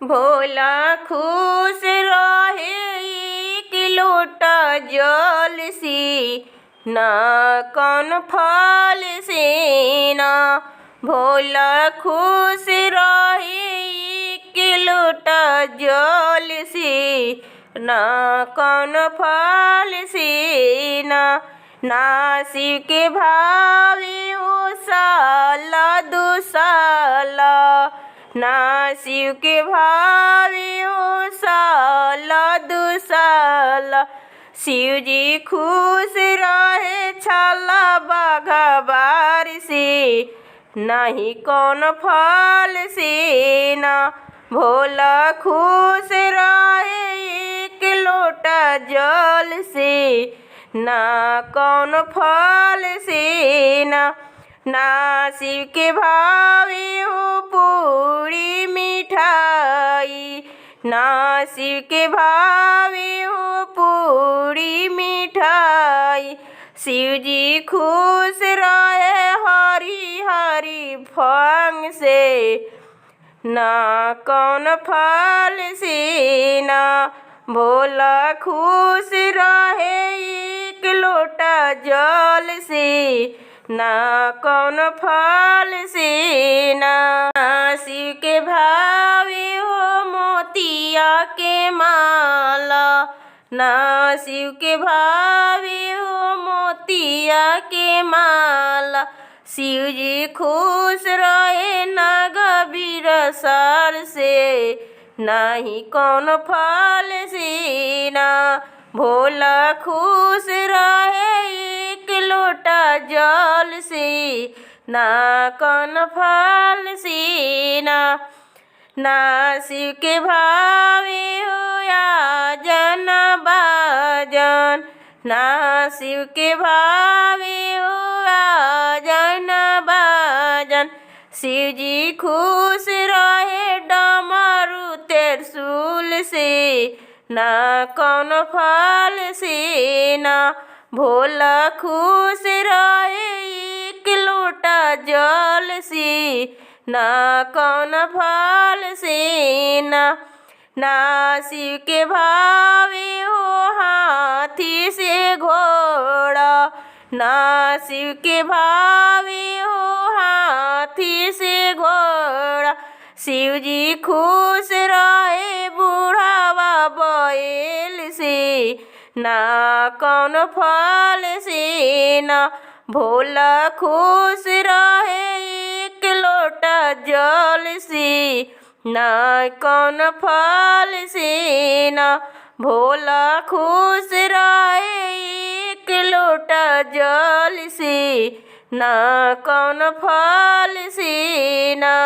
भोला खुश रहे एक लोटा जल से, ना कौन फल से ना। भोला खुश रहे एक लोटा जल से, ना कौन फल से ना। ना शिव के भावे ओ साला दुसाला, ना शिव के भावे ओ साला दुसाला। शिव जी खुश रहे छाला बाघाबार से, नहीं कौन फल से ना। भोला खुश रहे एक लोटा जल से, ना कौन फल से ना। ना शिव के भावे हो पूरी मिठाई, ना शिव के भावे हो पूरी मिठाई। शिव जी खुश रहे हरी हरी भांग से, ना कौन फल से ना। भोला खुश रहे एक लोटा जल से, ना कौन फल से ना। शिव के भावे हो मोतिया के माला, ना शिव के भावे हो मोतिया के माला। शिव जी खुश रहे नागबीर सर से, नहीं कौन फल से ना। भोला खुश रहे एक लोटा जल से, ना कौन फल से ना। ना शिव के भावे हो आजन बाजन, ना शिव के भावे हो आजन बाजन। शिव जी खुश रहे डमरू त्रिशूल से, ना कौन फल से ना। भोला खुश रहे एक लोटा जल से, ना कौन फल से ना। ना शिव के भावे हो हाथी से घोड़ा, ना शिव के भावे हो हाथी से घोड़ा। शिव जी खुश रहे बुढ़ावा बैल से, ना कौन फल से ना। भोला खुश रहे एक लोटा जल से, ना कौन फल से ना। भोला खुश रहे एक लोटा जल से, ना कौन फल से ना।